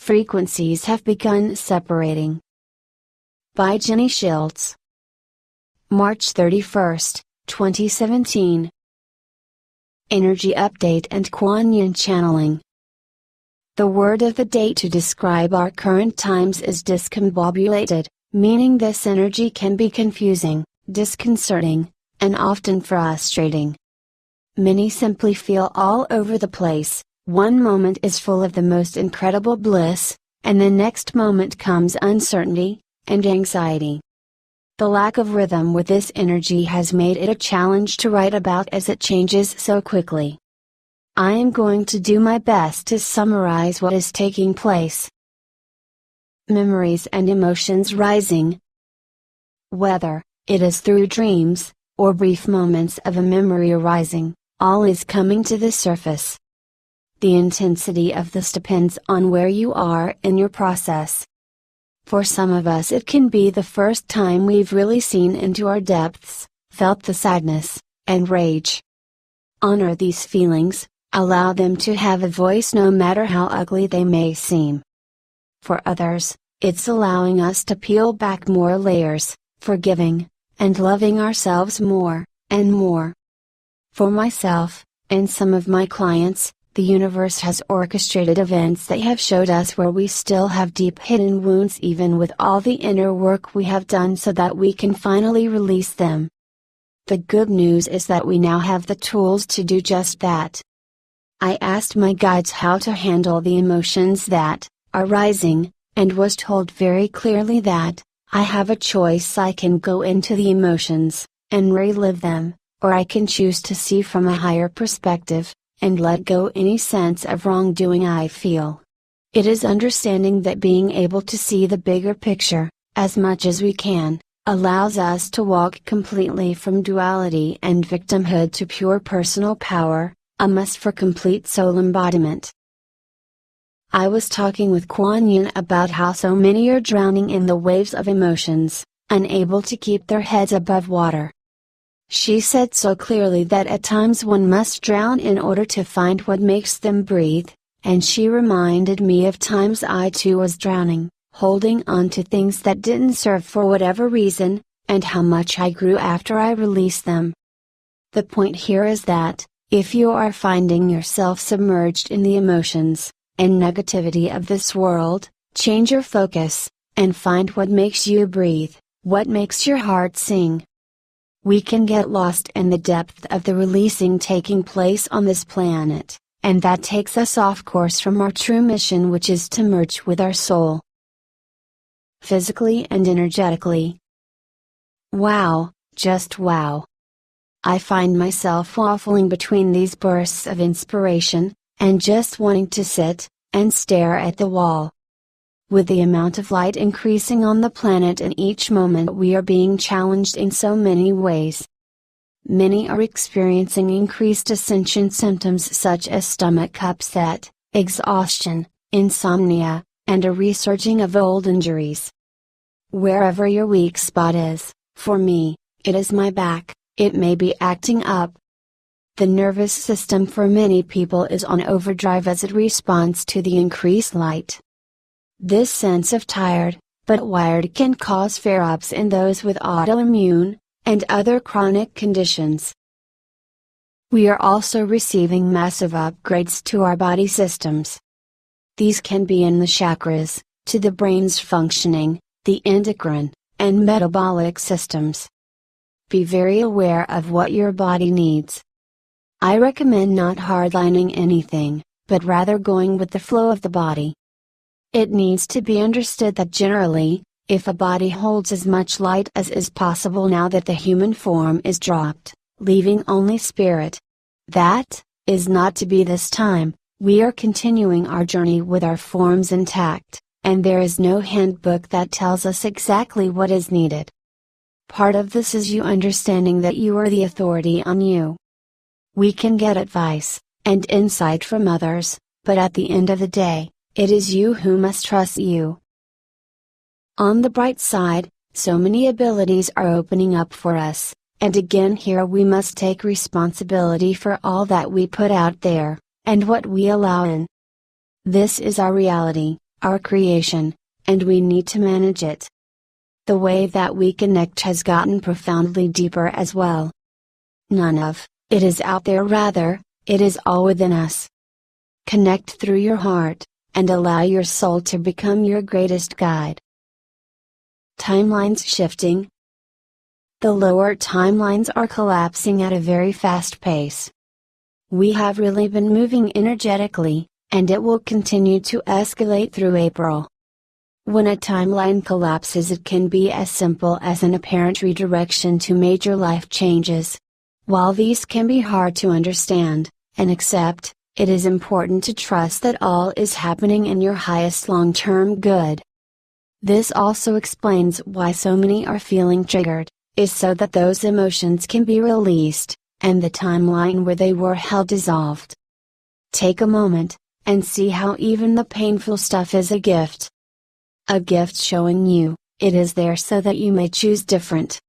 frequencies have begun separating. By Jenny Schiltz. March 31, 2017. Energy Update and Kuan Yin Channeling. The word of the day to describe our current times is discombobulated, meaning this energy can be confusing, disconcerting, and often frustrating. Many simply feel all over the place. One moment is full of the most incredible bliss, and the next moment comes uncertainty and anxiety. The lack of rhythm with this energy has made it a challenge to write about as it changes so quickly. I am going to do my best to summarize what is taking place. Memories and emotions rising. Whether it is through dreams, or brief moments of a memory arising, all is coming to the surface. The intensity of this depends on where you are in your process. For some of us it can be the first time we've really seen into our depths, felt the sadness, and rage. Honor these feelings, allow them to have a voice no matter how ugly they may seem. For others, it's allowing us to peel back more layers, forgiving, and loving ourselves more, and more. For myself, and some of my clients, the universe has orchestrated events that have showed us where we still have deep hidden wounds even with all the inner work we have done so that we can finally release them. The good news is that we now have the tools to do just that. I asked my guides how to handle the emotions that are rising, and was told very clearly that I have a choice. I can go into the emotions, and relive them, or I can choose to see from a higher perspective, and let go any sense of wrongdoing I feel. It is understanding that being able to see the bigger picture, as much as we can, allows us to walk completely from duality and victimhood to pure personal power, a must for complete soul embodiment. I was talking with Kuan Yin about how so many are drowning in the waves of emotions, unable to keep their heads above water. She said so clearly that at times one must drown in order to find what makes them breathe, and she reminded me of times I too was drowning, holding on to things that didn't serve for whatever reason, and how much I grew after I released them. The point here is that, if you are finding yourself submerged in the emotions and negativity of this world, change your focus, and find what makes you breathe, what makes your heart sing. We can get lost in the depth of the releasing taking place on this planet, and that takes us off course from our true mission, which is to merge with our soul. Physically and energetically. Wow, just wow. I find myself waffling between these bursts of inspiration, and just wanting to sit, and stare at the wall. With the amount of light increasing on the planet in each moment, we are being challenged in so many ways. Many are experiencing increased ascension symptoms such as stomach upset, exhaustion, insomnia, and a resurging of old injuries. Wherever your weak spot is, for me, it is my back, it may be acting up. The nervous system for many people is on overdrive as it responds to the increased light. This sense of tired, but wired can cause flare-ups in those with autoimmune, and other chronic conditions. We are also receiving massive upgrades to our body systems. These can be in the chakras, to the brain's functioning, the endocrine, and metabolic systems. Be very aware of what your body needs. I recommend not hardlining anything, but rather going with the flow of the body. It needs to be understood that generally, if a body holds as much light as is possible now that the human form is dropped, leaving only spirit, that is not to be this time. We are continuing our journey with our forms intact, and there is no handbook that tells us exactly what is needed. Part of this is you understanding that you are the authority on you. We can get advice, and insight from others, but at the end of the day, it is you who must trust you. On the bright side, so many abilities are opening up for us, and again here we must take responsibility for all that we put out there, and what we allow in. This is our reality, our creation, and we need to manage it. The way that we connect has gotten profoundly deeper as well. None of it is out there, rather, it is all within us. Connect through your heart, and allow your soul to become your greatest guide. Timelines shifting. The lower timelines are collapsing at a very fast pace. We have really been moving energetically, and it will continue to escalate through April. When a timeline collapses, it can be as simple as an apparent redirection to major life changes. While these can be hard to understand and accept, it is important to trust that all is happening in your highest long-term good. This also explains why so many are feeling triggered, is so that those emotions can be released, and the timeline where they were held dissolved. Take a moment, and see how even the painful stuff is a gift. A gift showing you, it is there so that you may choose different.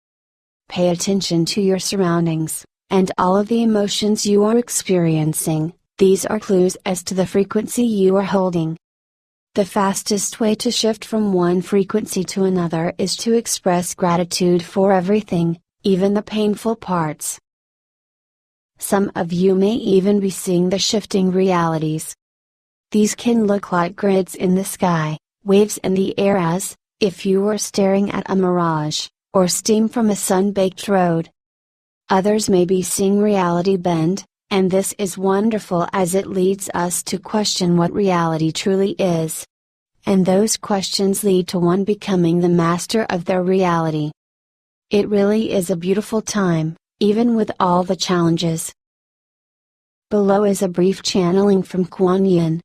Pay attention to your surroundings, and all of the emotions you are experiencing, these are clues as to the frequency you are holding. The fastest way to shift from one frequency to another is to express gratitude for everything, even the painful parts. Some of you may even be seeing the shifting realities. These can look like grids in the sky, waves in the air as, if you were staring at a mirage, or steam from a sun-baked road. Others may be seeing reality bend, and this is wonderful as it leads us to question what reality truly is. And those questions lead to one becoming the master of their reality. It really is a beautiful time, even with all the challenges. Below is a brief channeling from Kuan Yin.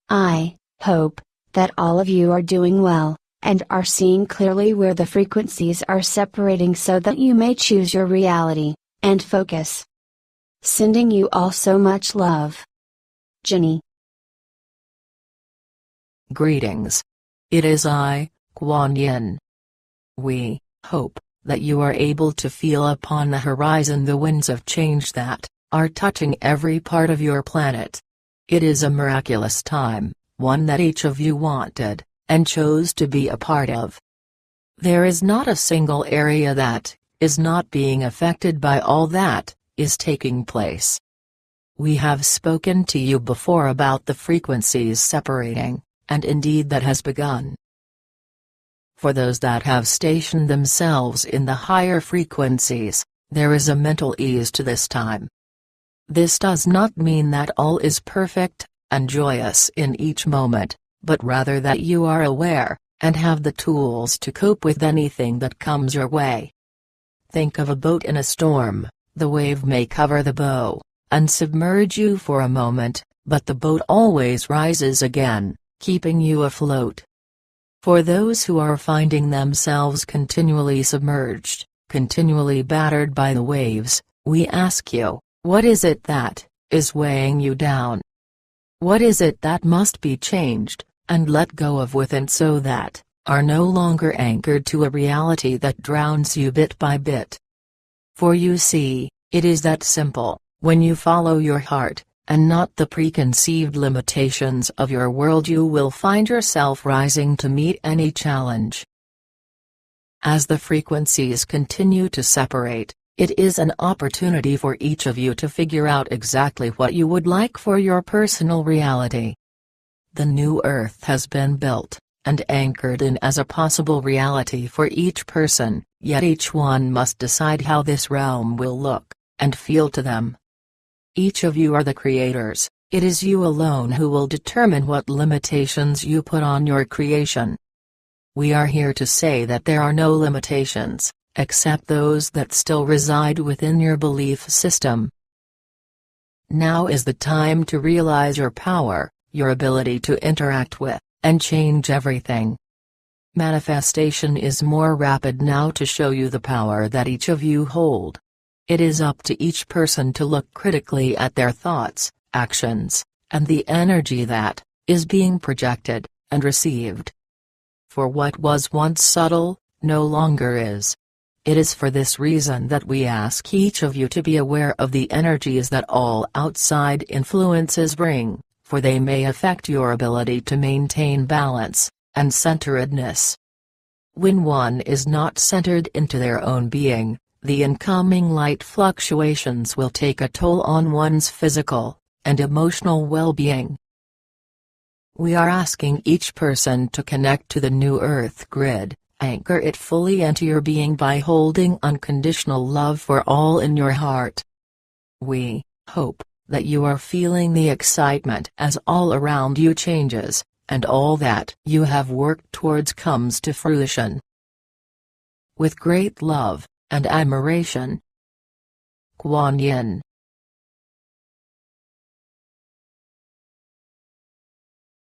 I hope that all of you are doing well, and are seeing clearly where the frequencies are separating so that you may choose your reality, and focus. Sending you all so much love. Jenny. Greetings. It is I, Kuan Yin. We hope that you are able to feel upon the horizon the winds of change that are touching every part of your planet. It is a miraculous time, one that each of you wanted, and chose to be a part of. There is not a single area that is not being affected by all that is taking place. We have spoken to you before about the frequencies separating, and indeed that has begun. For those that have stationed themselves in the higher frequencies, there is a mental ease to this time. This does not mean that all is perfect and joyous in each moment, but rather that you are aware, and have the tools to cope with anything that comes your way. Think of a boat in a storm. The wave may cover the bow, and submerge you for a moment, but the boat always rises again, keeping you afloat. For those who are finding themselves continually submerged, continually battered by the waves, we ask you, what is it that is weighing you down? What is it that must be changed, and let go of within so that are no longer anchored to a reality that drowns you bit by bit? For you see, it is that simple. When you follow your heart, and not the preconceived limitations of your world, you will find yourself rising to meet any challenge. As the frequencies continue to separate, it is an opportunity for each of you to figure out exactly what you would like for your personal reality. The new Earth has been built, and anchored in as a possible reality for each person, yet each one must decide how this realm will look and feel to them. Each of you are the creators. It is you alone who will determine what limitations you put on your creation. We are here to say that there are no limitations, except those that still reside within your belief system. Now is the time to realize your power, your ability to interact with, and change everything. Manifestation is more rapid now to show you the power that each of you hold. It is up to each person to look critically at their thoughts, actions, and the energy that is being projected and received. For what was once subtle, no longer is. It is for this reason that we ask each of you to be aware of the energies that all outside influences bring, for they may affect your ability to maintain balance and centeredness. When one is not centered into their own being, the incoming light fluctuations will take a toll on one's physical and emotional well-being. We are asking each person to connect to the new Earth grid, anchor it fully into your being by holding unconditional love for all in your heart. We hope that you are feeling the excitement as all around you changes, and all that you have worked towards comes to fruition. With great love and admiration, Kuan Yin.